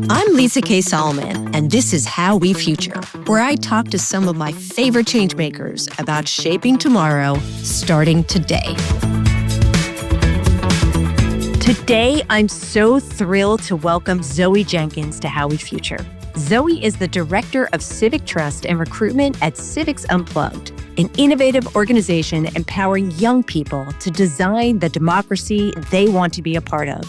I'm Lisa K. Solomon, and this is How We Future, where I talk to some of my favorite changemakers about shaping tomorrow, starting today. Today, I'm so thrilled to welcome Zoë Jenkins to How We Future. Zoë is the Director of Civic Trust and Recruitment at Civics Unplugged, an innovative organization empowering young people to design the democracy they want to be a part of.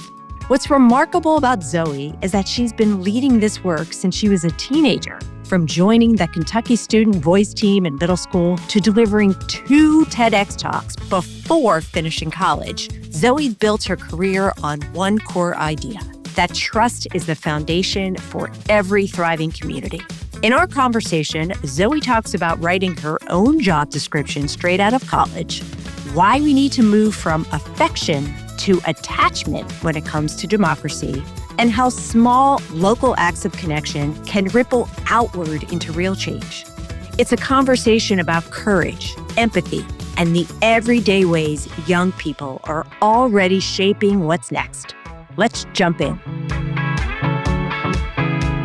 What's remarkable about Zoë is that she's been leading this work since she was a teenager, from joining the Kentucky Student Voice team in middle school to delivering 2 TEDx talks before finishing college. Zoë built her career on one core idea, that trust is the foundation for every thriving community. In our conversation, Zoë talks about writing her own job description straight out of college, why we need to move from affection to attachment when it comes to democracy, and how small local acts of connection can ripple outward into real change. It's a conversation about courage, empathy, and the everyday ways young people are already shaping what's next. Let's jump in.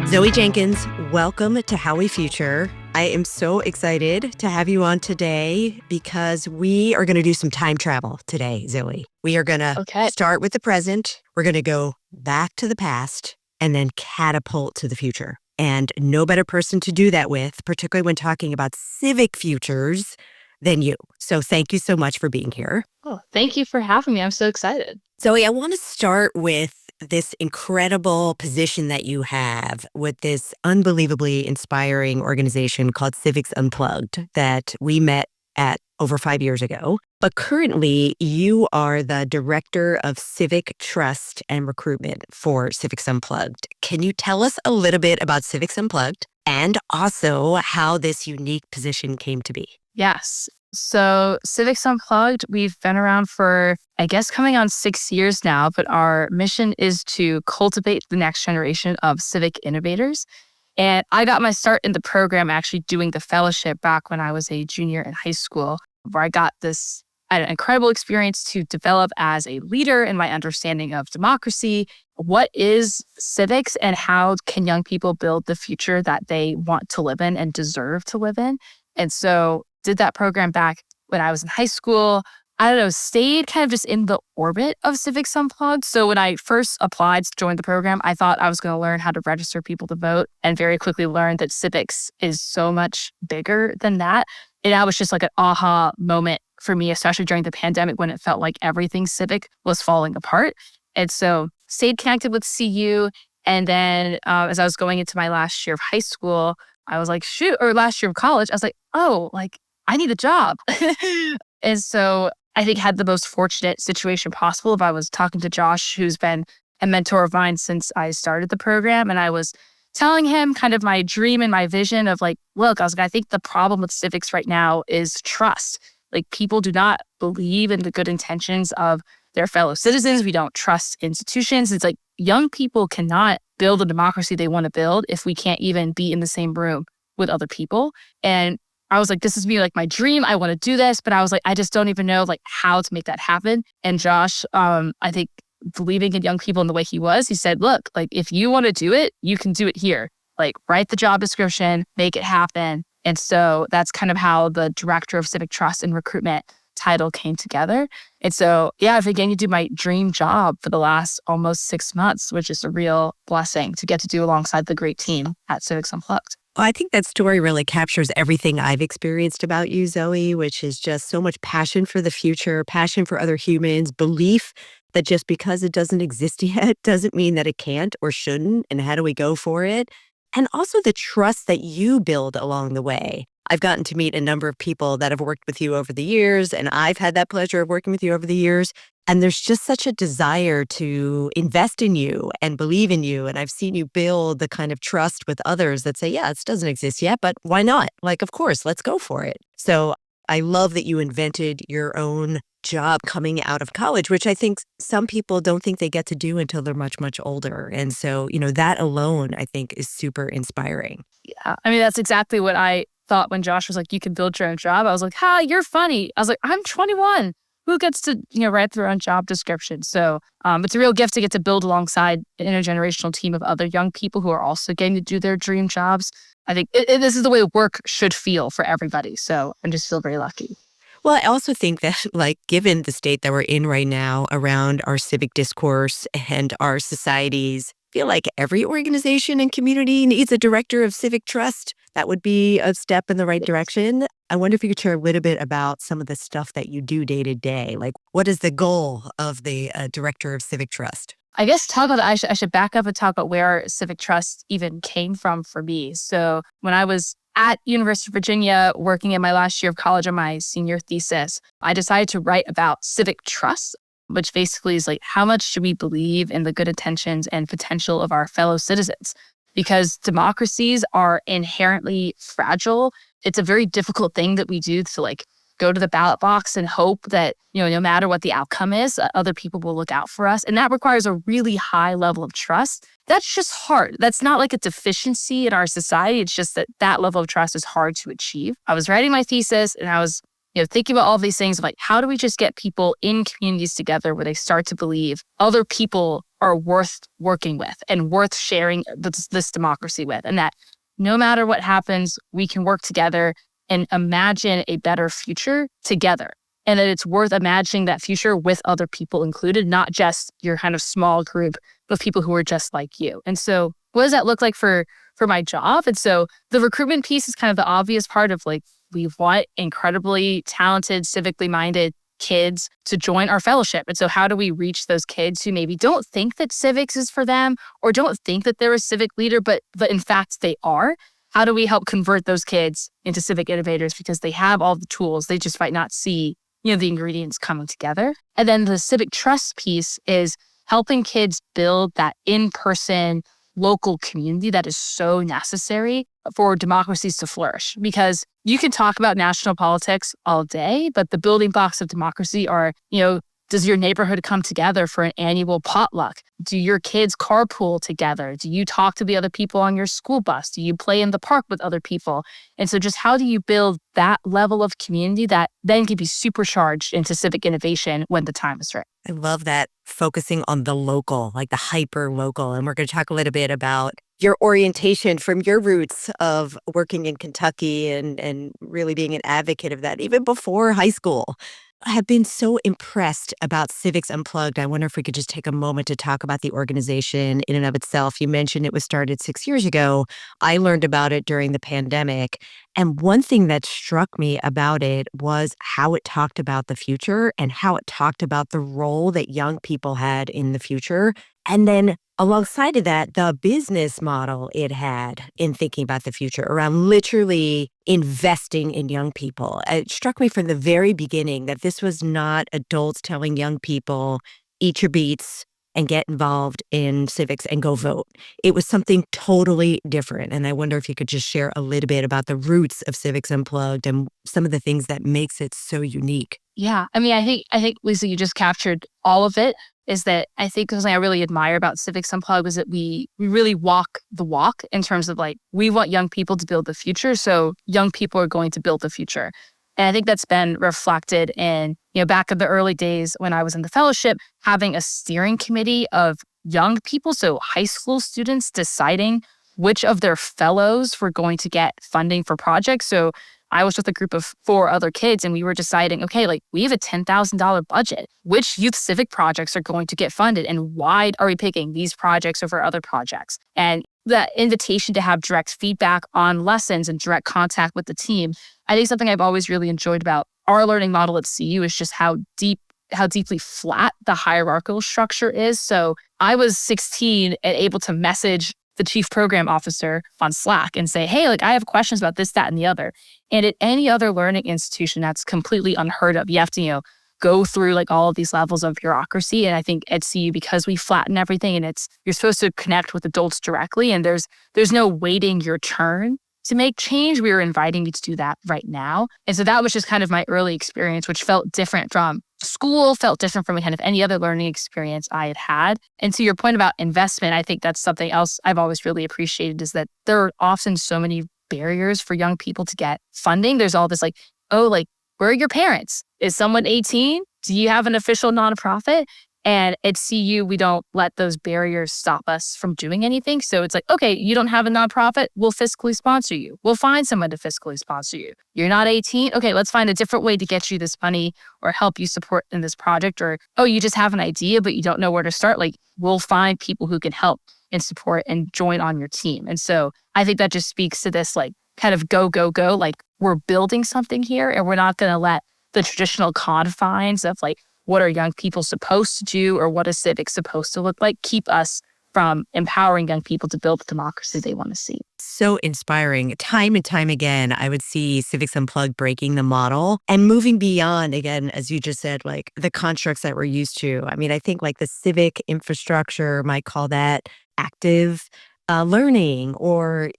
Zoë Jenkins, welcome to How We Future. I am so excited to have you on today because we are going to do some time travel today, Zoë. We are going to start with the present. We're going to go back to the past and then catapult to the future. And no better person to do that with, particularly when talking about civic futures, than you. So thank you so much for being here. Oh, thank you for having me. I'm so excited. Zoë, I want to start with this incredible position that you have with this unbelievably inspiring organization called Civics Unplugged that we met at over 5 years ago. But currently, you are the Director of Civic Trust and Recruitment for Civics Unplugged. Can you tell us a little bit about Civics Unplugged and also how this unique position came to be? Yes. So Civics Unplugged, we've been around for, I guess, coming on 6 years now, but our mission is to cultivate the next generation of civic innovators. And I got my start in the program actually doing the fellowship back when I was a junior in high school, where I got this an incredible experience to develop as a leader in my understanding of democracy. What is civics and how can young people build the future that they want to live in and deserve to live in? And so did that program back when I was in high school. I don't know, stayed kind of just in the orbit of Civics Unplugged. So when I first applied to join the program, I thought I was going to learn how to register people to vote and very quickly learned that civics is so much bigger than that. And that was just like an aha moment for me, especially during the pandemic when it felt like everything civic was falling apart. And so stayed connected with CU. And then as I was going into my last year of high school, I was like, or last year of college, I was like, oh, like, I need a job. And so I think had the most fortunate situation possible. If I was talking to Josh, who's been a mentor of mine since I started the program, and I was telling him kind of my dream and my vision of like, look, I was like, I think the problem with civics right now is trust. Like people do not believe in the good intentions of their fellow citizens. We don't trust institutions. It's like young people cannot build the democracy they want to build if we can't even be in the same room with other people. And I was like, this is me, like my dream. I want to do this. But I was like, I just don't even know like how to make that happen. And Josh, I think believing in young people in the way he was, he said, look, like if you want to do it, you can do it here. Like write the job description, make it happen. And so that's kind of how the Director of Civic Trust and Recruitment title came together. And so, yeah, I've been getting to do my dream job for the last almost 6 months, which is a real blessing to get to do alongside the great team at Civics Unplugged. Well, I think that story really captures everything I've experienced about you, Zoë, which is just so much passion for the future, passion for other humans, belief that just because it doesn't exist yet doesn't mean that it can't or shouldn't, and how do we go for it? And also the trust that you build along the way. I've gotten to meet a number of people that have worked with you over the years, and I've had that pleasure of working with you over the years. And there's just such a desire to invest in you and believe in you. And I've seen you build the kind of trust with others that say, yeah, this doesn't exist yet, but why not? Like, of course, let's go for it. So I love that you invented your own job coming out of college, which I think some people don't think they get to do until they're much, much older. And so, that alone, I think, is super inspiring. Yeah. I mean, that's exactly what I thought when Josh was like, you can build your own job. I was like, you're funny. I was like, I'm 21. who gets to, write their own job description. So it's a real gift to get to build alongside an intergenerational team of other young people who are also getting to do their dream jobs. I think this is the way work should feel for everybody. So I just feel very lucky. Well, I also think that, given the state that we're in right now around our civic discourse and our societies, I feel like every organization and community needs a director of civic trust. That would be a step in the right direction. I wonder if you could share a little bit about some of the stuff that you do day to day. Like, what is the goal of the director of civic trust? I guess I should back up and talk about where civic trust even came from for me. So when I was at University of Virginia, working in my last year of college on my senior thesis, I decided to write about civic trust, which basically is like, how much should we believe in the good intentions and potential of our fellow citizens? Because democracies are inherently fragile. It's a very difficult thing that we do to go to the ballot box and hope that, no matter what the outcome is, other people will look out for us. And that requires a really high level of trust. That's just hard. That's not like a deficiency in our society. It's just that level of trust is hard to achieve. I was writing my thesis and I was, thinking about all these things of how do we just get people in communities together where they start to believe other people are worth working with and worth sharing this democracy with, and that no matter what happens, we can work together and imagine a better future together. And that it's worth imagining that future with other people included, not just your kind of small group of people who are just like you. And so what does that look like for my job? And so the recruitment piece is kind of the obvious part of we want incredibly talented, civically minded kids to join our fellowship. And so how do we reach those kids who maybe don't think that civics is for them or don't think that they're a civic leader, but in fact they are? How do we help convert those kids into civic innovators because they have all the tools? They just might not see, the ingredients coming together. And then the civic trust piece is helping kids build that in-person local community that is so necessary for democracies to flourish. Because you can talk about national politics all day, but the building blocks of democracy are, does your neighborhood come together for an annual potluck? Do your kids carpool together? Do you talk to the other people on your school bus? Do you play in the park with other people? And so just how do you build that level of community that then can be supercharged into civic innovation when the time is right? I love that, focusing on the local, like the hyper local. And we're going to talk a little bit about your orientation from your roots of working in Kentucky and really being an advocate of that, even before high school. I have been so impressed about Civics Unplugged. I wonder if we could just take a moment to talk about the organization in and of itself. You mentioned it was started 6 years ago. I learned about it during the pandemic. And one thing that struck me about it was how it talked about the future and how it talked about the role that young people had in the future. And then alongside of that, the business model it had in thinking about the future around literally investing in young people. It struck me from the very beginning that this was not adults telling young people, eat your beets and get involved in civics and go vote. It was something totally different. And I wonder if you could just share a little bit about the roots of Civics Unplugged and some of the things that makes it so unique. Yeah. I mean, I think, Lisa, you just captured all of it. Is that I think something I really admire about Civics Unplugged is that we really walk the walk in terms of we want young people to build the future. So young people are going to build the future. And I think that's been reflected in, back in the early days when I was in the fellowship, having a steering committee of young people, so high school students deciding which of their fellows were going to get funding for projects. So I was with a group of 4 other kids and we were deciding, okay, we have a $10,000 budget. Which youth civic projects are going to get funded and why are we picking these projects over other projects? And that invitation to have direct feedback on lessons and direct contact with the team, I think something I've always really enjoyed about our learning model at CU is just how deeply flat the hierarchical structure is. So I was 16 and able to message the chief program officer on Slack and say, hey, I have questions about this, that, and the other. And at any other learning institution, that's completely unheard of. You have to, go through all of these levels of bureaucracy. And I think at CU, because we flatten everything and you're supposed to connect with adults directly and there's no waiting your turn to make change. We were inviting you to do that right now. And so that was just kind of my early experience, which felt different from school, felt different from kind of any other learning experience I had had. And to your point about investment, I think that's something else I've always really appreciated is that there are often so many barriers for young people to get funding. There's all this where are your parents? Is someone 18? do you have an official nonprofit? And at CU, we don't let those barriers stop us from doing anything. So it's like, okay, you don't have a nonprofit, we'll fiscally sponsor you. We'll find someone to fiscally sponsor you. You're not 18? Okay, let's find a different way to get you this money or help you support in this project. Or, oh, you just have an idea, but you don't know where to start. Like, we'll find people who can help and support and join on your team. And so I think that just speaks to this like kind of go, go, go. Like, we're building something here and we're not going to let the traditional confines of like, what are young people supposed to do or what is civics supposed to look like, keep us from empowering young people to build the democracy they want to see. So inspiring. Time and time again, I would see Civics Unplugged breaking the model and moving beyond, again, as you just said, like the constructs that we're used to. I mean, I think like the civic infrastructure might call that active learning or,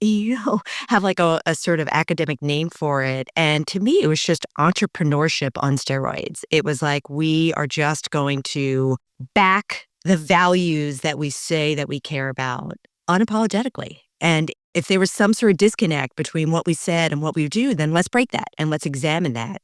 have like a sort of academic name for it. And to me, it was just entrepreneurship on steroids. It was like, we are just going to back the values that we say that we care about unapologetically. And if there was some sort of disconnect between what we said and what we do, then let's break that and let's examine that.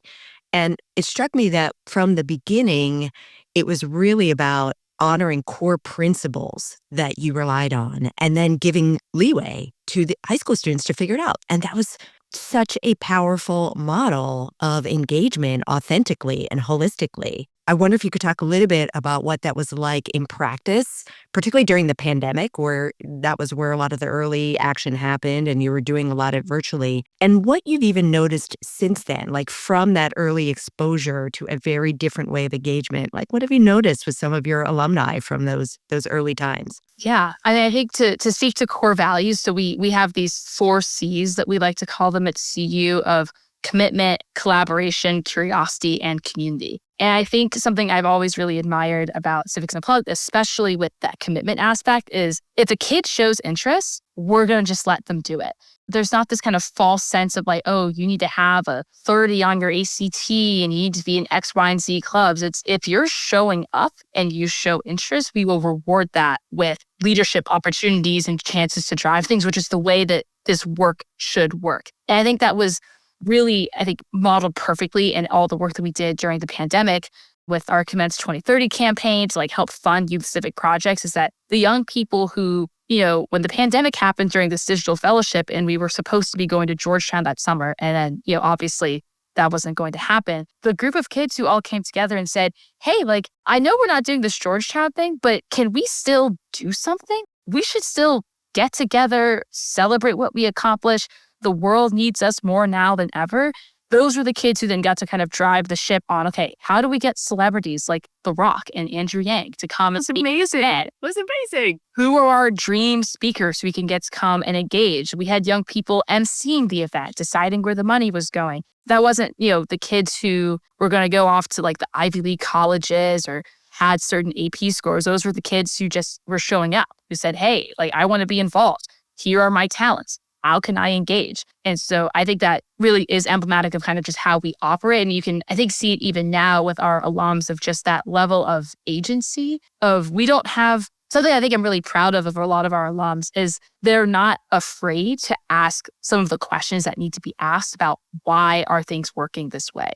And it struck me that from the beginning, it was really about honoring core principles that you relied on and then giving leeway to the high school students to figure it out. And that was such a powerful model of engagement authentically and holistically. I wonder if you could talk a little bit about what that was like in practice, particularly during the pandemic, where that was where a lot of the early action happened and you were doing a lot of virtually, and what you've even noticed since then, like from that early exposure to a very different way of engagement. Like, what have you noticed with some of your alumni from those early times? Yeah, I mean, I think to speak to core values, so we have these 4 C's that we like to call them at CU of commitment, collaboration, curiosity, and community. And I think something I've always really admired about Civics Unplugged, especially with that commitment aspect, is if a kid shows interest, we're going to just let them do it. There's not this kind of false sense of like, oh, you need to have a 30 on your ACT and you need to be in X, Y, and Z clubs. It's if you're showing up and you show interest, we will reward that with leadership opportunities and chances to drive things, which is the way that this work should work. And I think that was really, I think, modeled perfectly in all the work that we did during the pandemic with our Commence 2030 campaign to like help fund youth civic projects, is that the young people who, when the pandemic happened during this digital fellowship and we were supposed to be going to Georgetown that summer, and then, obviously that wasn't going to happen. The group of kids who all came together and said, hey, like, I know we're not doing this Georgetown thing, but can we still do something? We should still get together, celebrate what we accomplished. The world needs us more now than ever. Those were the kids who then got to kind of drive the ship on, okay, how do we get celebrities like The Rock and Andrew Yang to come and speak? It was amazing. Who are our dream speakers so we can get to come and engage? We had young people emceeing the event, deciding where the money was going. That wasn't, the kids who were going to go off to like the Ivy League colleges or had certain AP scores. Those were the kids who just were showing up, who said, hey, like, I want to be involved. Here are my talents. How can I engage? And so I think that really is emblematic of kind of just how we operate. And you can, I think, see it even now with our alums of just that level of agency of we don't have something I think I'm really proud of a lot of our alums is they're not afraid to ask some of the questions that need to be asked about why are things working this way.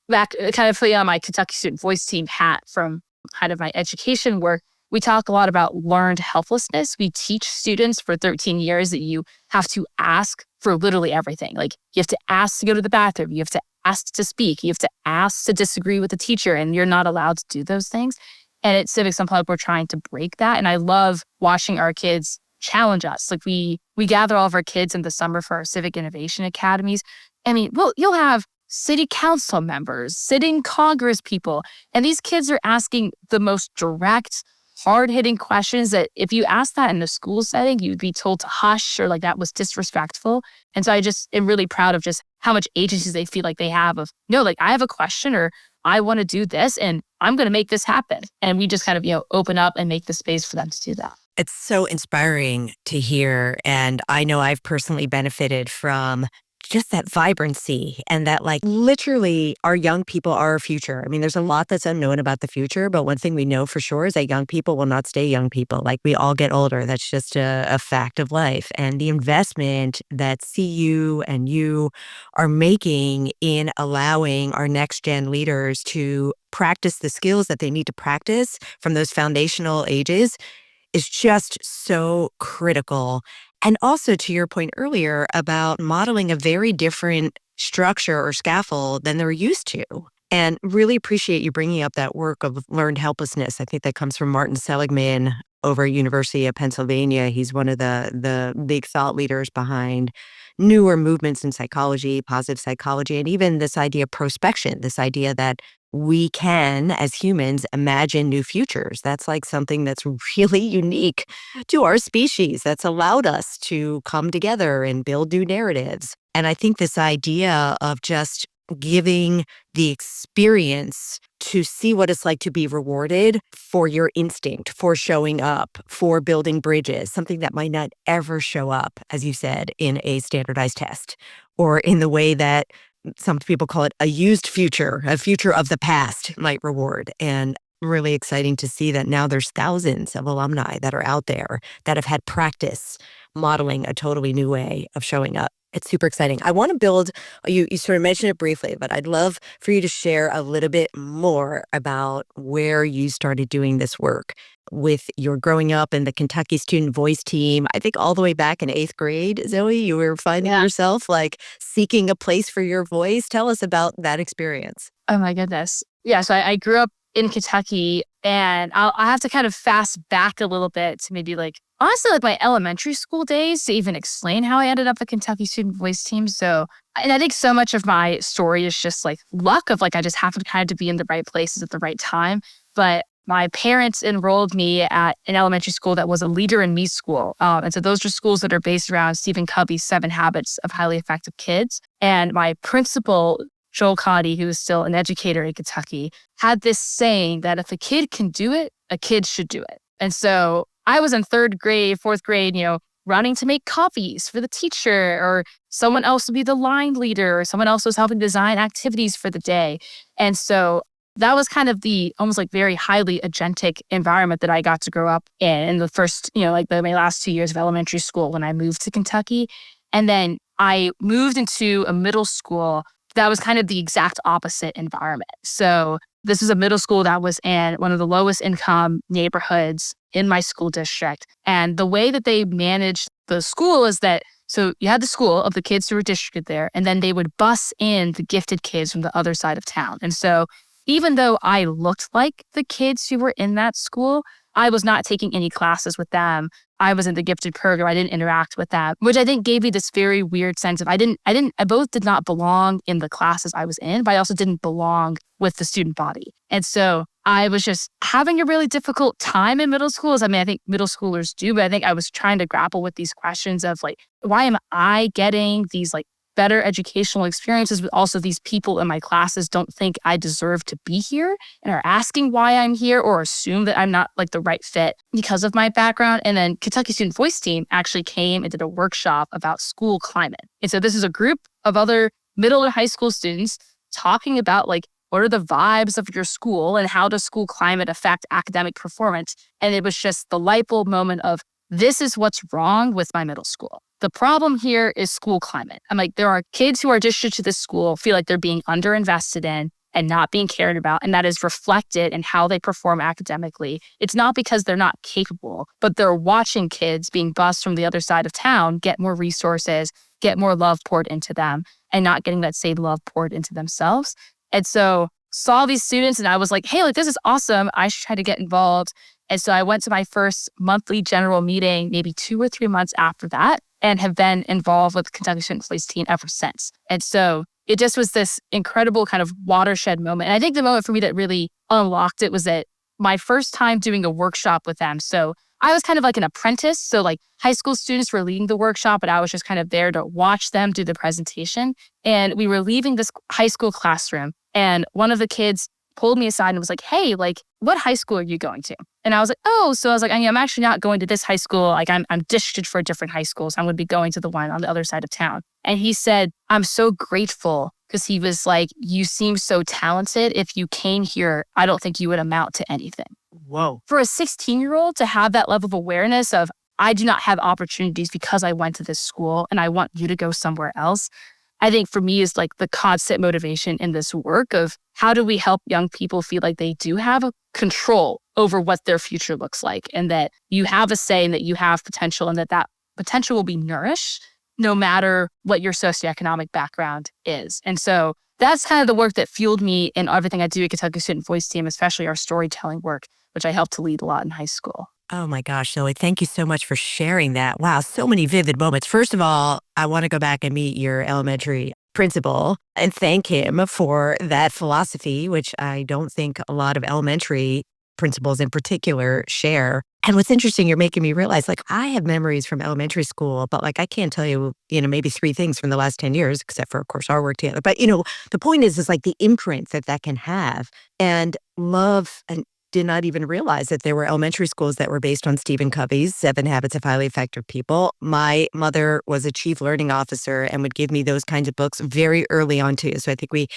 Back kind of putting on my Kentucky Student Voice team hat from kind of my education work, we talk a lot about learned helplessness. We teach students for 13 years that you have to ask for literally everything. Like you have to ask to go to the bathroom. You have to ask to speak. You have to ask to disagree with the teacher, and you're not allowed to do those things. And at Civics Unplugged, we're trying to break that. And I love watching our kids challenge us. Like we gather all of our kids in the summer for our Civic Innovation Academies. I mean, you'll have city council members, sitting Congress people, and these kids are asking the most direct, hard-hitting questions that if you ask that in a school setting, you'd be told to hush or like that was disrespectful. And so I just am really proud of just how much agency they feel like they have of, no, like I have a question or I want to do this and I'm going to make this happen. And we just kind of, open up and make the space for them to do that. It's so inspiring to hear. And I know I've personally benefited from just that vibrancy and that like literally our young people are our future. I mean, there's a lot that's unknown about the future, but one thing we know for sure is that young people will not stay young people. Like we all get older. That's just a fact of life. And the investment that CU and you are making in allowing our next gen leaders to practice the skills that they need to practice from those foundational ages is just so critical. And also to your point earlier about modeling a very different structure or scaffold than they're used to. And really appreciate you bringing up that work of learned helplessness. I think that comes from Martin Seligman over at University of Pennsylvania. He's one of the big thought leaders behind newer movements in psychology, positive psychology, and even this idea of prospection, this idea that we can, as humans, imagine new futures. That's like something that's really unique to our species that's allowed us to come together and build new narratives. And I think this idea of just giving the experience to see what it's like to be rewarded for your instinct, for showing up, for building bridges, something that might not ever show up, as you said, in a standardized test or in the way that some people call it a used future, a future of the past might reward. And really exciting to see that now there's thousands of alumni that are out there that have had practice modeling a totally new way of showing up. It's super exciting. I want to build, you sort of mentioned it briefly, but I'd love for you to share a little bit more about where you started doing this work with your growing up in the Kentucky Student Voice team. I think all the way back in 8th grade, Zoe, you were finding yourself like seeking a place for your voice. Tell us about that experience. Oh my goodness. Yeah, so I grew up in Kentucky, and I have to kind of fast back a little bit to maybe like, honestly, like my elementary school days to even explain how I ended up at Kentucky Student Voice team. So, and I think so much of my story is just like luck of like, I just happened kind of to be in the right places at the right time. But my parents enrolled me at an elementary school that was a Leader in Me school. And so those are schools that are based around Stephen Covey's 7 Habits of Highly Effective Kids. And my principal, Joel Cotty, who is still an educator in Kentucky, had this saying that if a kid can do it, a kid should do it. And so I was in 3rd grade, 4th grade, running to make copies for the teacher, or someone else would be the line leader, or someone else was helping design activities for the day. And so that was kind of the almost like very highly agentic environment that I got to grow up in the first, my last 2 years of elementary school when I moved to Kentucky. And then I moved into a middle school that was kind of the exact opposite environment. So this was a middle school that was in one of the lowest income neighborhoods in my school district. And the way that they managed the school is that, so you had the school of the kids who were districted there, and then they would bus in the gifted kids from the other side of town. And so even though I looked like the kids who were in that school, I was not taking any classes with them. I was in the gifted program. I didn't interact with them, which I think gave me this very weird sense of I both did not belong in the classes I was in, but I also didn't belong with the student body. And so I was just having a really difficult time in middle schools. I mean, I think middle schoolers do, but I think I was trying to grapple with these questions of like, why am I getting these like better educational experiences, but also these people in my classes don't think I deserve to be here and are asking why I'm here or assume that I'm not like the right fit because of my background. And then Kentucky Student Voice team actually came and did a workshop about school climate. And so this is a group of other middle and high school students talking about like, what are the vibes of your school and how does school climate affect academic performance? And it was just the light bulb moment of, this is what's wrong with my middle school. The problem here is school climate. I'm like, there are kids who are distributed to this school, feel like they're being underinvested in and not being cared about. And that is reflected in how they perform academically. It's not because they're not capable, but they're watching kids being bused from the other side of town get more resources, get more love poured into them, and not getting that same love poured into themselves. And so saw these students and I was like, hey, like this is awesome. I should try to get involved. And so I went to my first monthly general meeting, maybe 2 or 3 months after that, and have been involved with Kentucky Student Voice team ever since. And so it just was this incredible kind of watershed moment. And I think the moment for me that really unlocked it was that my first time doing a workshop with them. So I was kind of like an apprentice. So like high school students were leading the workshop, but I was just kind of there to watch them do the presentation. And we were leaving this high school classroom and one of the kids pulled me aside and was like, hey, like, what high school are you going to? And I was like, oh, so I was like, I'm actually not going to this high school. Like I'm districted for a different high school. So I'm going to be going to the one on the other side of town. And he said, I'm so grateful because he was like, you seem so talented. If you came here, I don't think you would amount to anything. Whoa. For a 16-year-old to have that level of awareness of, I do not have opportunities because I went to this school and I want you to go somewhere else. I think for me is like the constant motivation in this work of how do we help young people feel like they do have a control over what their future looks like and that you have a say and that you have potential and that that potential will be nourished no matter what your socioeconomic background is. And so that's kind of the work that fueled me in everything I do at Kentucky Student Voice Team, especially our storytelling work, which I helped to lead a lot in high school. Oh my gosh, Zoe, thank you so much for sharing that. Wow, so many vivid moments. First of all, I want to go back and meet your elementary principal and thank him for that philosophy, which I don't think a lot of elementary principals in particular share. And what's interesting, you're making me realize, like, I have memories from elementary school, but like, I can't tell you, maybe 3 things from the last 10 years, except for, of course, our work together. But, the point is like the imprint that can have and love and did not even realize that there were elementary schools that were based on Stephen Covey's 7 Habits of Highly Effective People. My mother was a chief learning officer and would give me those kinds of books very early on too. So I think we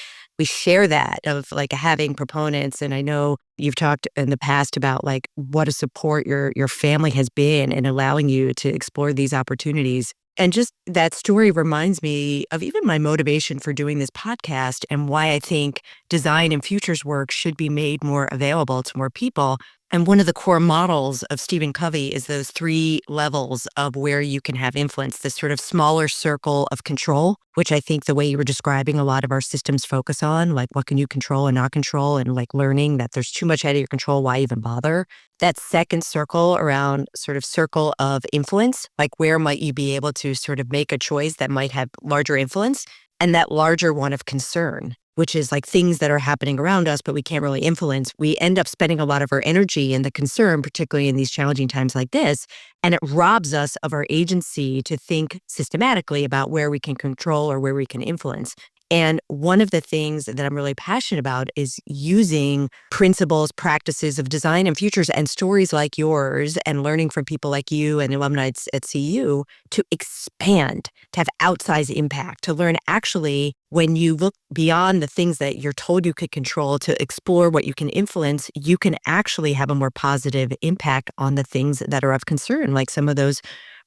share that of like having proponents. And I know you've talked in the past about like what a support your family has been in allowing you to explore these opportunities. And just that story reminds me of even my motivation for doing this podcast and why I think design and futures work should be made more available to more people. And one of the core models of Stephen Covey is those 3 levels of where you can have influence, this sort of smaller circle of control, which I think the way you were describing a lot of our systems focus on, like what can you control and not control, and like learning that there's too much out of your control, why even bother? That second circle around sort of circle of influence, like where might you be able to sort of make a choice that might have larger influence? And that larger one of concern, which is like things that are happening around us, but we can't really influence. We end up spending a lot of our energy in the concern, particularly in these challenging times like this. And it robs us of our agency to think systematically about where we can control or where we can influence. And one of the things that I'm really passionate about is using principles, practices of design and futures and stories like yours and learning from people like you and alumni at CU to expand, to have outsized impact, to learn actually when you look beyond the things that you're told you could control to explore what you can influence, you can actually have a more positive impact on the things that are of concern, like some of those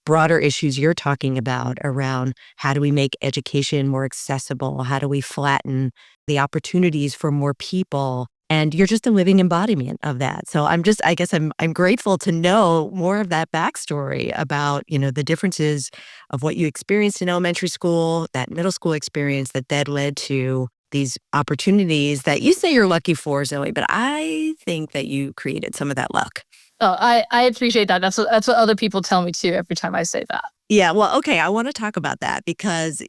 broader issues you're talking about around how do we make education more accessible? How do we flatten the opportunities for more people? And you're just a living embodiment of that. So I guess I'm grateful to know more of that backstory about, the differences of what you experienced in elementary school, that middle school experience that led to these opportunities that you say you're lucky for, Zoe, but I think that you created some of that luck. Oh, I appreciate that. That's what other people tell me too every time I say that. Yeah, well, okay, I want to talk about that because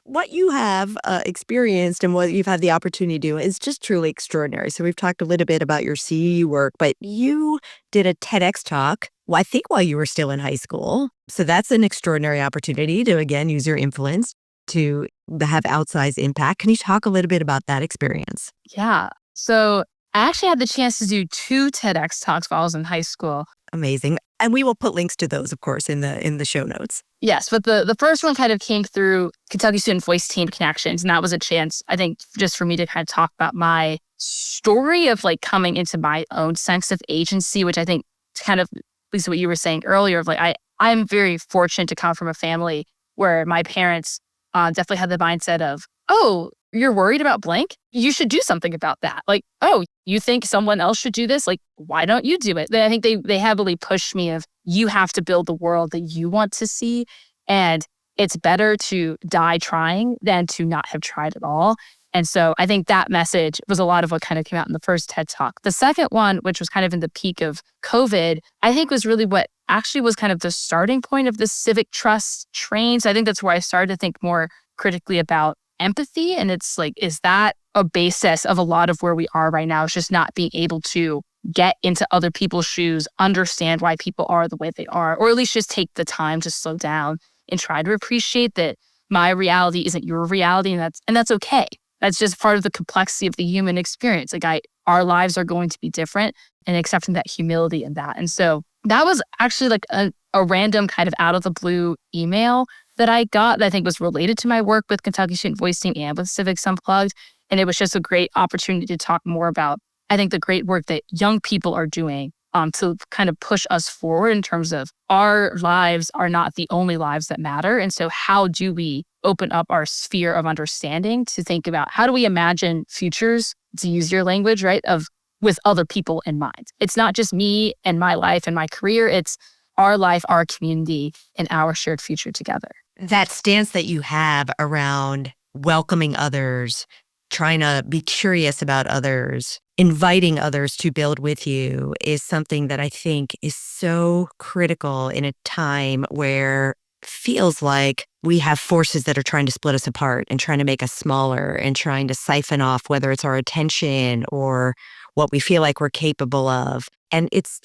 what you have experienced and what you've had the opportunity to do is just truly extraordinary. So we've talked a little bit about your CE work, but you did a TEDx talk, well, I think while you were still in high school. So that's an extraordinary opportunity to, again, use your influence to have outsized impact. Can you talk a little bit about that experience? Yeah. So I actually had the chance to do 2 TEDx talks while I was in high school. Amazing. And we will put links to those, of course, in the show notes. Yes, but the first one kind of came through Kentucky Student Voice Team Connections. And that was a chance, I think, just for me to kind of talk about my story of like coming into my own sense of agency, which I think kind of, Lisa, what you were saying earlier, of like, I'm very fortunate to come from a family where my parents definitely had the mindset of, oh, you're worried about blank? You should do something about that. Like, oh, you think someone else should do this? Like, why don't you do it? I think they heavily pushed me of, you have to build the world that you want to see. And it's better to die trying than to not have tried at all. And so I think that message was a lot of what kind of came out in the first TED Talk. The second one, which was kind of in the peak of COVID, I think was really what actually was kind of the starting point of the civic trust train. So I think that's where I started to think more critically about empathy. And it's like, is that a basis of a lot of where we are right now? It's just not being able to get into other people's shoes, understand why people are the way they are, or at least just take the time to slow down and try to appreciate that my reality isn't your reality. And that's okay. That's just part of the complexity of the human experience. Like our lives are going to be different, and accepting that humility in that. And so that was actually like a random kind of out of the blue email that I got that I think was related to my work with Kentucky Student Voice Team and with Civics Unplugged. And it was just a great opportunity to talk more about, I think, the great work that young people are doing to kind of push us forward in terms of our lives are not the only lives that matter. And so how do we open up our sphere of understanding to think about how do we imagine futures, to use your language, right, of with other people in mind. It's not just me and my life and my career, it's our life, our community, and our shared future together. That stance that you have around welcoming others, trying to be curious about others, inviting others to build with you is something that I think is so critical in a time where it feels like we have forces that are trying to split us apart and trying to make us smaller and trying to siphon off whether it's our attention or what we feel like we're capable of. And it's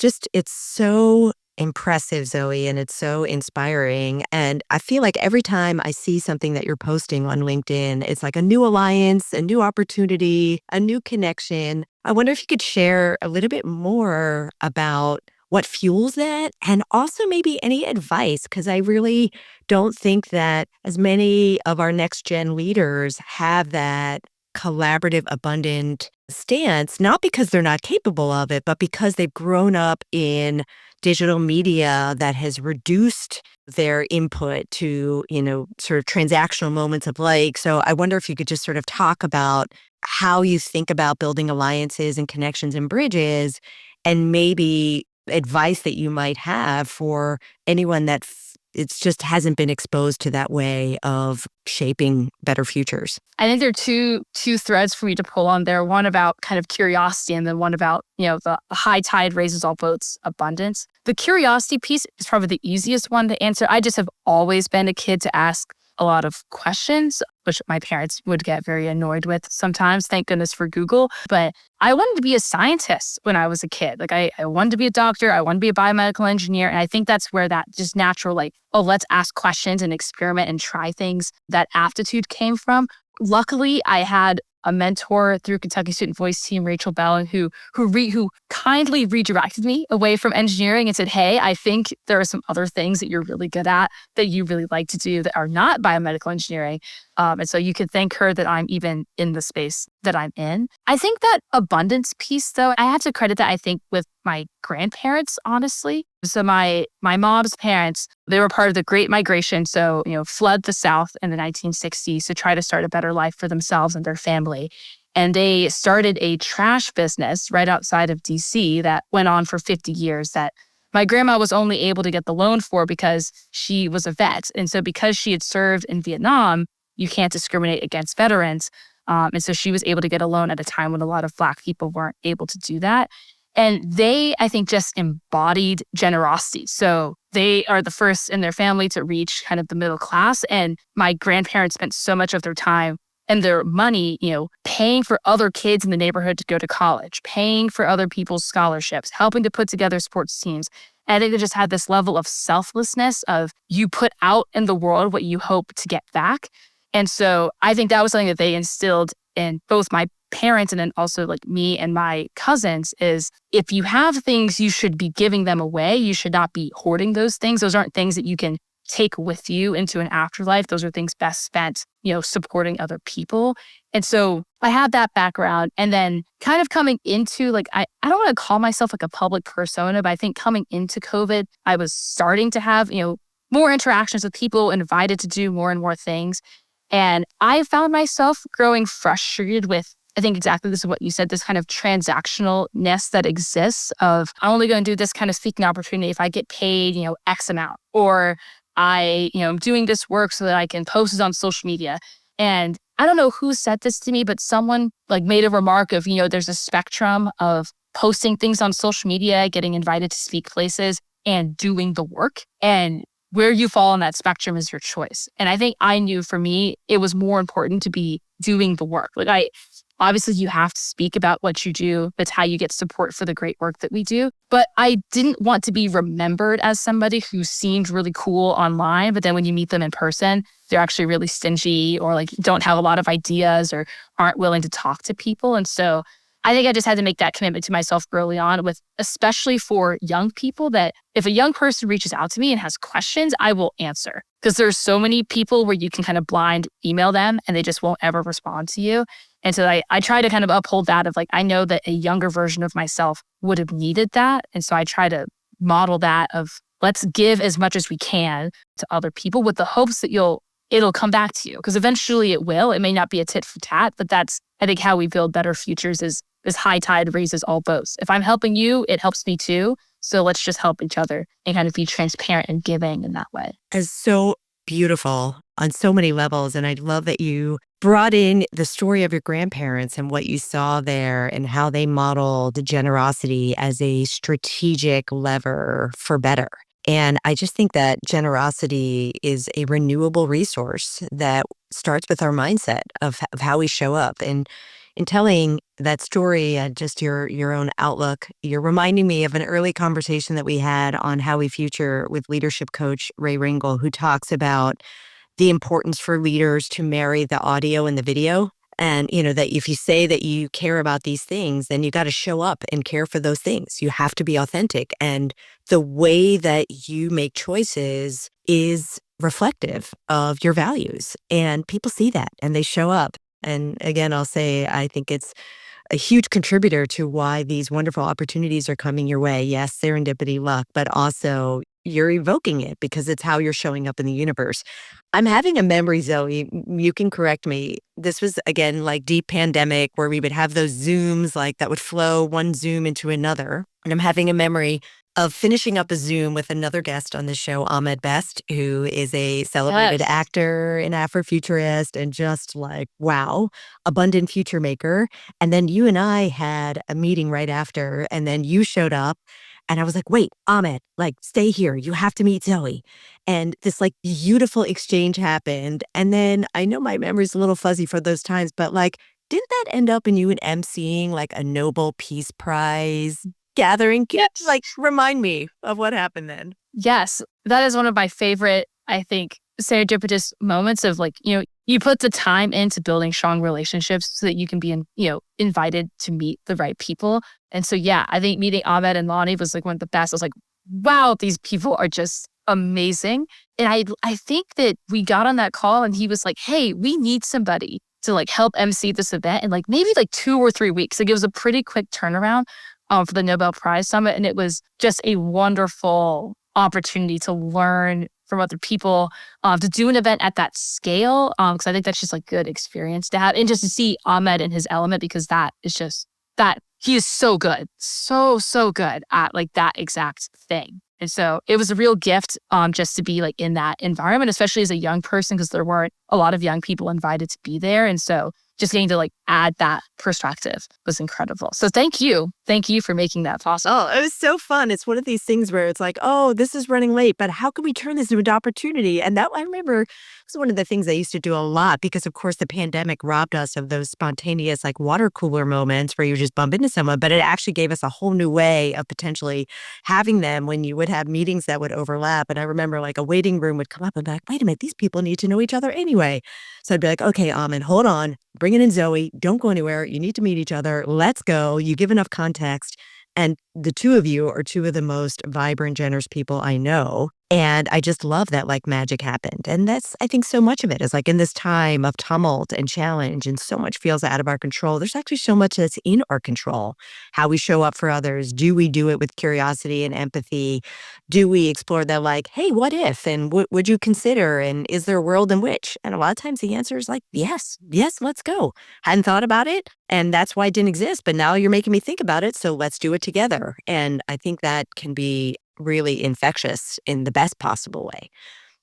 so impressive, Zoë, and it's so inspiring. And I feel like every time I see something that you're posting on LinkedIn, it's like a new alliance, a new opportunity, a new connection. I wonder if you could share a little bit more about what fuels that and also maybe any advice, because I really don't think that as many of our next gen leaders have that collaborative, abundant stance, not because they're not capable of it, but because they've grown up in digital media that has reduced their input to, sort of transactional moments of like. So I wonder if you could just sort of talk about how you think about building alliances and connections and bridges, and maybe advice that you might have for anyone that it's just hasn't been exposed to that way of shaping better futures. I think there are two threads for me to pull on there. One about kind of curiosity, and then one about, the high tide raises all boats abundance. The curiosity piece is probably the easiest one to answer. I just have always been a kid to ask a lot of questions, which my parents would get very annoyed with sometimes. Thank goodness for Google. But I wanted to be a scientist when I was a kid. Like I wanted to be a doctor. I wanted to be a biomedical engineer. And I think that's where that just natural, let's ask questions and experiment and try things, that aptitude came from. Luckily, I had a mentor through Kentucky Student Voice Team, Rachel Bell, who kindly redirected me away from engineering and said, hey, I think there are some other things that you're really good at that you really like to do that are not biomedical engineering. And so you can thank her that I'm even in the space that I'm in. I think that abundance piece, though, I have to credit that, I think, with my grandparents, honestly. So my mom's parents, they were part of the Great Migration. So, fled the South in the 1960s to try to start a better life for themselves and their family. And they started a trash business right outside of DC that went on for 50 years that my grandma was only able to get the loan for because she was a vet. And so because she had served in Vietnam, you can't discriminate against veterans. And so she was able to get a loan at a time when a lot of Black people weren't able to do that. And they, I think, just embodied generosity. So they are the first in their family to reach kind of the middle class. And my grandparents spent so much of their time and their money, paying for other kids in the neighborhood to go to college, paying for other people's scholarships, helping to put together sports teams. And I think they just had this level of selflessness of you put out in the world what you hope to get back. And so I think that was something that they instilled in both my parents and then also me and my cousins is if you have things, you should be giving them away. You should not be hoarding those things. Those aren't things that you can take with you into an afterlife. Those are things best spent, supporting other people. And so I had that background. And then kind of coming into I don't want to call myself a public persona, but I think coming into COVID, I was starting to have, more interactions with people, invited to do more and more things. And I found myself growing frustrated with, I think exactly this is what you said, this kind of transactionalness that exists of I'm only going to do this kind of speaking opportunity if I get paid, X amount, or I'm doing this work so that I can post it on social media. And I don't know who said this to me, but someone made a remark of, there's a spectrum of posting things on social media, getting invited to speak places, and doing the work. And where you fall on that spectrum is your choice. And I think I knew for me, it was more important to be doing the work. Obviously you have to speak about what you do. That's how you get support for the great work that we do. But I didn't want to be remembered as somebody who seemed really cool online, but then when you meet them in person, they're actually really stingy or don't have a lot of ideas or aren't willing to talk to people. And so I think I just had to make that commitment to myself early on with, especially for young people, that if a young person reaches out to me and has questions, I will answer. Because there's so many people where you can kind of blind email them and they just won't ever respond to you. And so I try to kind of uphold that of like, I know that a younger version of myself would have needed that. And so I try to model that of let's give as much as we can to other people with the hopes that it'll come back to you. Because eventually it will. It may not be a tit for tat, but that's, I think, how we build better futures is high tide raises all boats. If I'm helping you, it helps me too. So let's just help each other and kind of be transparent and giving in that way. It's so beautiful on so many levels. And I love that you brought in the story of your grandparents and what you saw there and how they modeled generosity as a strategic lever for better. And I just think that generosity is a renewable resource that starts with our mindset of how we show up. And in telling that story and just your own outlook, you're reminding me of an early conversation that we had on How We Future with leadership coach Ray Ringel, who talks about the importance for leaders to marry the audio and the video. And, that if you say that you care about these things, then you got to show up and care for those things. You have to be authentic. And the way that you make choices is reflective of your values. And people see that and they show up. And again, I'll say, I think it's a huge contributor to why these wonderful opportunities are coming your way. Yes, serendipity, luck, but also you're evoking it because it's how you're showing up in the universe. I'm having a memory, Zoe. You can correct me. This was, again, like deep pandemic where we would have those Zooms like that would flow one Zoom into another. And I'm having a memory of finishing up a Zoom with another guest on the show, Ahmed Best, who is a celebrated actor and Afrofuturist and just like, wow, abundant future maker. And then you and I had a meeting right after, and then you showed up. And I was like, wait, Ahmed, like, stay here. You have to meet Zoe. And this like beautiful exchange happened. And then I know my memory's a little fuzzy for those times, but like, didn't that end up in you and emceeing like a Nobel Peace Prize gathering? Yes. Like, remind me of what happened then. Yes, that is one of my favorite, I think, serendipitous moments of like, you put the time into building strong relationships so that you can be invited to meet the right people. And so, yeah, I think meeting Ahmed and Lonnie was like one of the best. I was like, wow, these people are just amazing. And I think that we got on that call and he was like, hey, we need somebody to like help MC this event in like maybe like 2 or 3 weeks. Like it was a pretty quick turnaround for the Nobel Prize Summit. And it was just a wonderful opportunity to learn from other people, to do an event at that scale. Because I think that's just like good experience to have. And just to see Ahmed in his element, because that is just that he is so good, so good at like that exact thing. And so it was a real gift just to be like in that environment, especially as a young person, because there weren't a lot of young people invited to be there. And so just getting to like add that perspective was incredible. So thank you. Thank you for making that possible. Oh, it was so fun. It's one of these things where it's like, oh, this is running late, but how can we turn this into an opportunity? And that I remember was one of the things I used to do a lot because, of course, the pandemic robbed us of those spontaneous like water cooler moments where you just bump into someone, but it actually gave us a whole new way of potentially having them when you would have meetings that would overlap. And I remember like a waiting room would come up and be like, wait a minute, these people need to know each other anyway. So I'd be like, okay, Amin, hold on. Bring it in, Zoe. Don't go anywhere. You need to meet each other. Let's go. You give enough context. And the two of you are two of the most vibrant, generous people I know. And I just love that like magic happened. And that's, I think so much of it is like in this time of tumult and challenge and so much feels out of our control. There's actually so much that's in our control. How we show up for others. Do we do it with curiosity and empathy? Do we explore that like, hey, what if? And would you consider? And is there a world in which? And a lot of times the answer is like, yes, let's go. Hadn't thought about it. And that's why it didn't exist. But now you're making me think about it. So let's do it together. And I think that can be really infectious in the best possible way.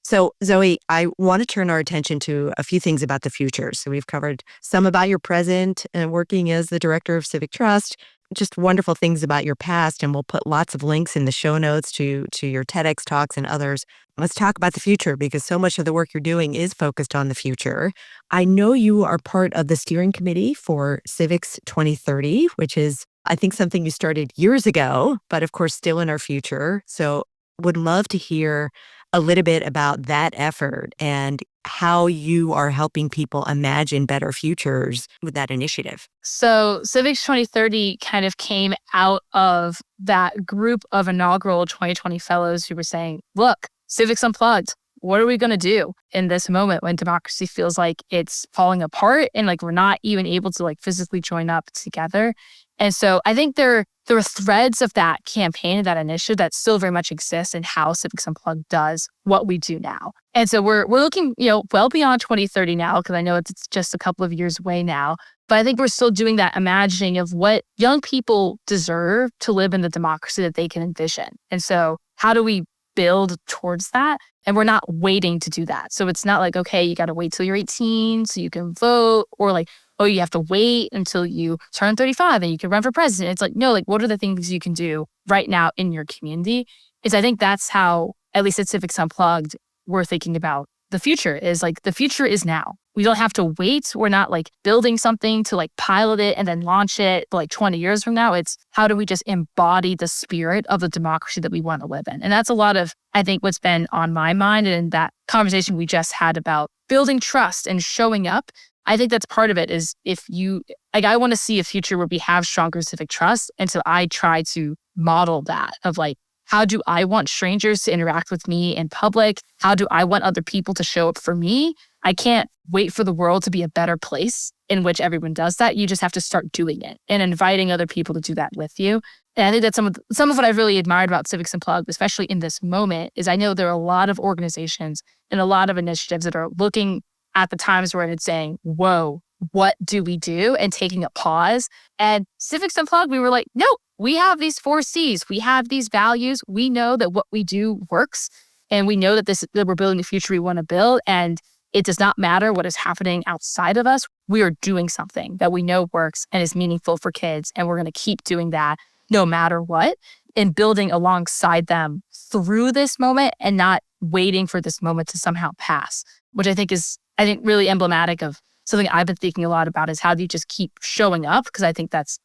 So Zoe, I want to turn our attention to a few things about the future. So we've covered some about your present and working as the director of Civic Trust, just wonderful things about your past. And we'll put lots of links in the show notes to your TEDx talks and others. Let's talk about the future because so much of the work you're doing is focused on the future. I know you are part of the steering committee for Civics 2030, which is I think something you started years ago, but of course still in our future. So would love to hear a little bit about that effort and how you are helping people imagine better futures with that initiative? So Civics 2030 kind of came out of that group of inaugural 2020 fellows who were saying, look, Civics Unplugged, what are we going to do in this moment when democracy feels like it's falling apart and like we're not even able to like physically join up together? And so I think there are threads of that campaign and that initiative that still very much exists in how Civics Unplugged does what we do now. And so we're looking, well beyond 2030 now, because I know it's just a couple of years away now. But I think we're still doing that imagining of what young people deserve to live in the democracy that they can envision. And so how do we build towards that? And we're not waiting to do that. So it's not like, okay, you got to wait till you're 18 so you can vote, or like, oh, you have to wait until you turn 35 and you can run for president. It's like, no, like, what are the things you can do right now in your community? I think that's how, at least at Civics Unplugged, we're thinking about the future is like, the future is now. We don't have to wait. We're not like building something to like pilot it and then launch it like 20 years from now. It's how do we just embody the spirit of the democracy that we want to live in? And that's a lot of, I think, what's been on my mind. And in that conversation we just had about building trust and showing up, I think that's part of it is I want to see a future where we have stronger civic trust. And so I try to model that of like, how do I want strangers to interact with me in public? How do I want other people to show up for me? I can't wait for the world to be a better place in which everyone does that. You just have to start doing it and inviting other people to do that with you. And I think that's some of what I've really admired about Civics Unplugged, especially in this moment, is I know there are a lot of organizations and a lot of initiatives that are looking at the times where it's saying, whoa, what do we do? And taking a pause. And Civics Unplugged, we were like, no, we have these 4 C's. We have these values. We know that what we do works. And we know that we're building the future we want to build. And it does not matter what is happening outside of us. We are doing something that we know works and is meaningful for kids. And we're going to keep doing that no matter what, and building alongside them through this moment and not waiting for this moment to somehow pass, which I think is really emblematic of something I've been thinking a lot about is how do you just keep showing up? Because I think that's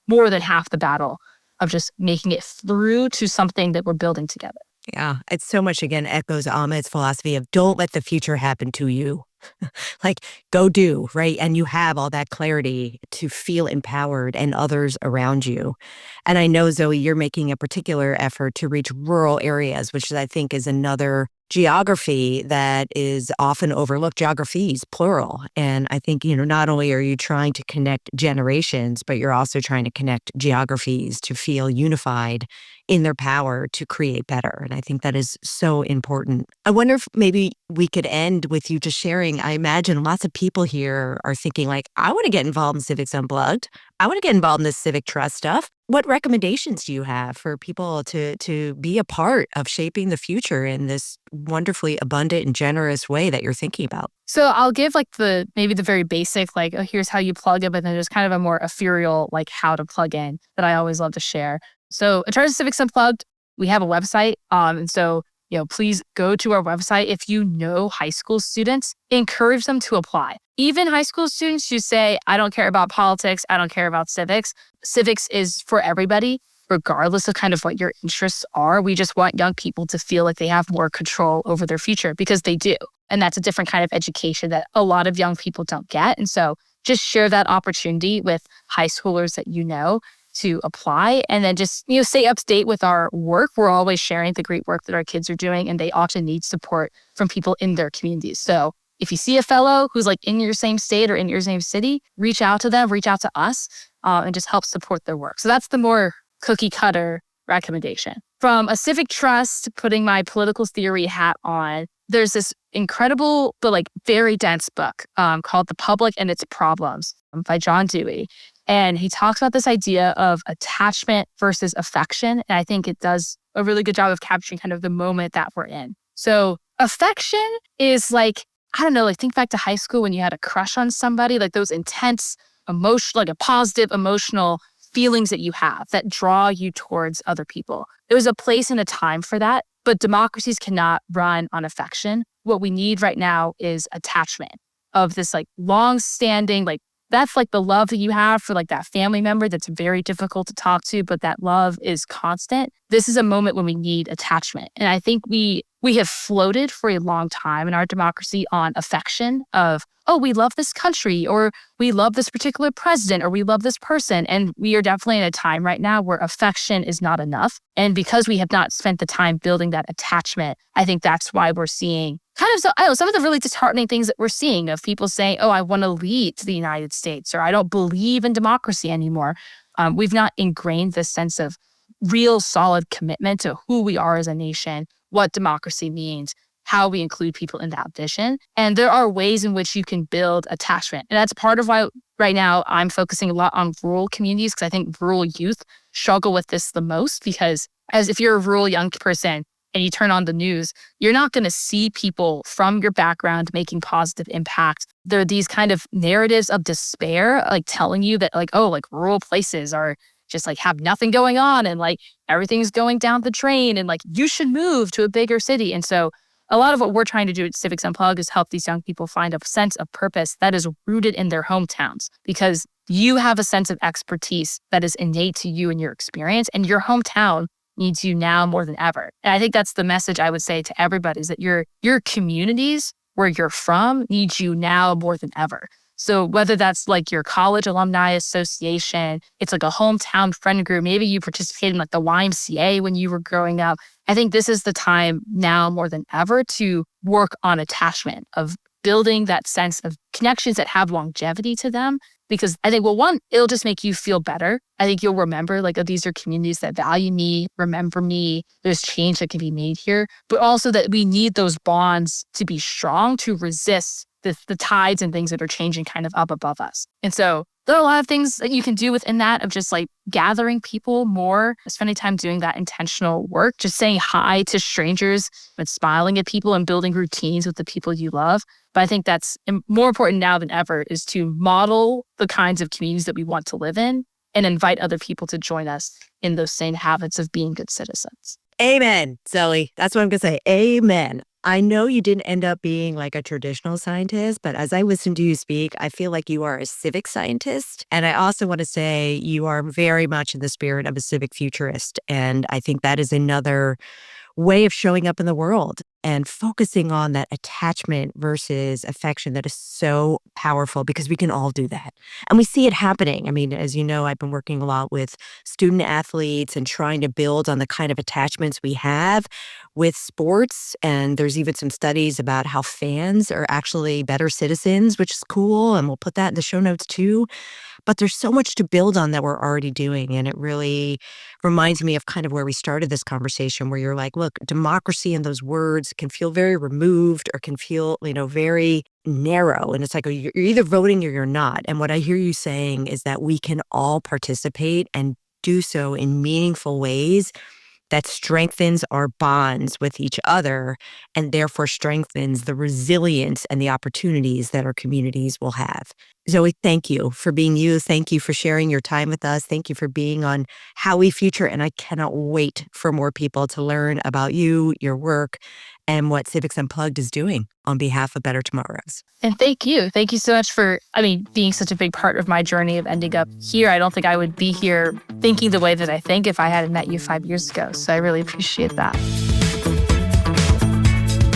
more than half the battle of just making it through to something that we're building together. Yeah, it's so much, again, echoes Ahmed's philosophy of don't let the future happen to you. Like, go do, right? And you have all that clarity to feel empowered and others around you. And I know, Zoe, you're making a particular effort to reach rural areas, which I think is another geography that is often overlooked. Geographies, plural. And I think, not only are you trying to connect generations, but you're also trying to connect geographies to feel unified in their power to create better. And I think that is so important. I wonder if maybe we could end with you just sharing. I imagine lots of people here are thinking like, I want to get involved in Civics Unplugged. I want to get involved in this civic trust stuff. What recommendations do you have for people to be a part of shaping the future in this wonderfully abundant and generous way that you're thinking about? So I'll give like maybe the very basic, like, oh, here's how you plug it, but then there's kind of a more ethereal, like how to plug in that I always love to share. So in terms of Civics Unplugged, we have a website. And so, please go to our website. If you know high school students, encourage them to apply. Even high school students who say, I don't care about politics, I don't care about civics. Civics is for everybody, regardless of kind of what your interests are. We just want young people to feel like they have more control over their future because they do. And that's a different kind of education that a lot of young people don't get. And so just share that opportunity with high schoolers that you know to apply, and then just, stay up to date with our work. We're always sharing the great work that our kids are doing, and they often need support from people in their communities. So if you see a fellow who's like in your same state or in your same city, reach out to them, reach out to us, and just help support their work. So that's the more cookie cutter recommendation. From a civic trust, putting my political theory hat on, there's this incredible but like very dense book called The Public and Its Problems by John Dewey. And he talks about this idea of attachment versus affection. And I think it does a really good job of capturing kind of the moment that we're in. So affection is like, I don't know, like think back to high school when you had a crush on somebody, like those intense emotional, like a positive emotional feelings that you have that draw you towards other people. There's a place and a time for that, but democracies cannot run on affection. What we need right now is attachment of this like long-standing, like that's like the love that you have for like that family member that's very difficult to talk to, but that love is constant. This is a moment when we need attachment. And I think we we have floated for a long time in our democracy on affection of, oh, we love this country, or we love this particular president, or we love this person. And we are definitely in a time right now where affection is not enough. And because we have not spent the time building that attachment, I think that's why we're seeing some of the really disheartening things that we're seeing of people saying, oh, I want to leave the United States, or I don't believe in democracy anymore. We've not ingrained this sense of real solid commitment to who we are as a nation, what democracy means, how we include people in that vision. And there are ways in which you can build attachment. And that's part of why right now I'm focusing a lot on rural communities, because I think rural youth struggle with this the most, because as if you're a rural young person and you turn on the news, you're not going to see people from your background making positive impact. There are these kind of narratives of despair, like telling you that rural places are just have nothing going on, and everything's going down the drain, and you should move to a bigger city. And so a lot of what we're trying to do at Civics Unplugged is help these young people find a sense of purpose that is rooted in their hometowns, because you have a sense of expertise that is innate to you and your experience, and your hometown needs you now more than ever. And I think that's the message I would say to everybody, is that your communities where you're from need you now more than ever. So whether that's your college alumni association, it's a hometown friend group, maybe you participated in the YMCA when you were growing up. I think this is the time now more than ever to work on attachment, of building that sense of connections that have longevity to them. Because I think, well, one, it'll just make you feel better. I think you'll remember these are communities that value me, remember me, there's change that can be made here, but also that we need those bonds to be strong to resist the tides and things that are changing kind of up above us. And so there are a lot of things that you can do within that, of just gathering people more, spending time doing that intentional work, just saying hi to strangers and smiling at people and building routines with the people you love. But I think that's more important now than ever, is to model the kinds of communities that we want to live in and invite other people to join us in those same habits of being good citizens. Amen, Zoe. That's what I'm going to say. Amen. I know you didn't end up being a traditional scientist, but as I listen to you speak, I feel like you are a civic scientist. And I also want to say you are very much in the spirit of a civic futurist. And I think that is another way of showing up in the world and focusing on that attachment versus affection that is so powerful, because we can all do that. And we see it happening. I mean, as you know, I've been working a lot with student athletes and trying to build on the kind of attachments we have with sports. And there's even some studies about how fans are actually better citizens, which is cool. And we'll put that in the show notes too. But there's so much to build on that we're already doing. And it really reminds me of kind of where we started this conversation, where you're look, democracy and those words can feel very removed, or can feel, very narrow. And it's you're either voting or you're not. And what I hear you saying is that we can all participate and do so in meaningful ways that strengthens our bonds with each other, and therefore strengthens the resilience and the opportunities that our communities will have. Zoe, thank you for being you. Thank you for sharing your time with us. Thank you for being on How We Future. And I cannot wait for more people to learn about you, your work, and what Civics Unplugged is doing on behalf of Better Tomorrows. And thank you. Thank you so much for, being such a big part of my journey of ending up here. I don't think I would be here thinking the way that I think if I hadn't met you 5 years ago. So I really appreciate that.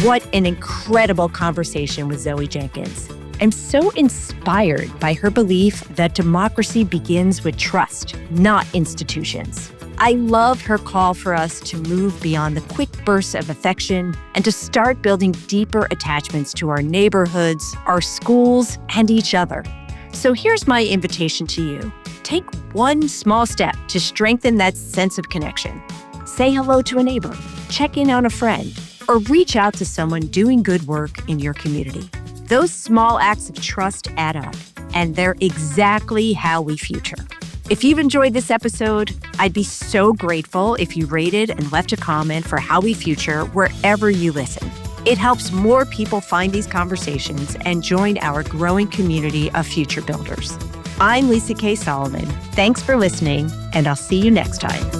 What an incredible conversation with Zoë Jenkins. I'm so inspired by her belief that democracy begins with trust, not institutions. I love her call for us to move beyond the quick bursts of affection and to start building deeper attachments to our neighborhoods, our schools, and each other. So here's my invitation to you. Take one small step to strengthen that sense of connection. Say hello to a neighbor, check in on a friend, or reach out to someone doing good work in your community. Those small acts of trust add up, and they're exactly how we future. If you've enjoyed this episode, I'd be so grateful if you rated and left a comment for How We Future wherever you listen. It helps more people find these conversations and join our growing community of future builders. I'm Lisa K. Solomon. Thanks for listening, and I'll see you next time.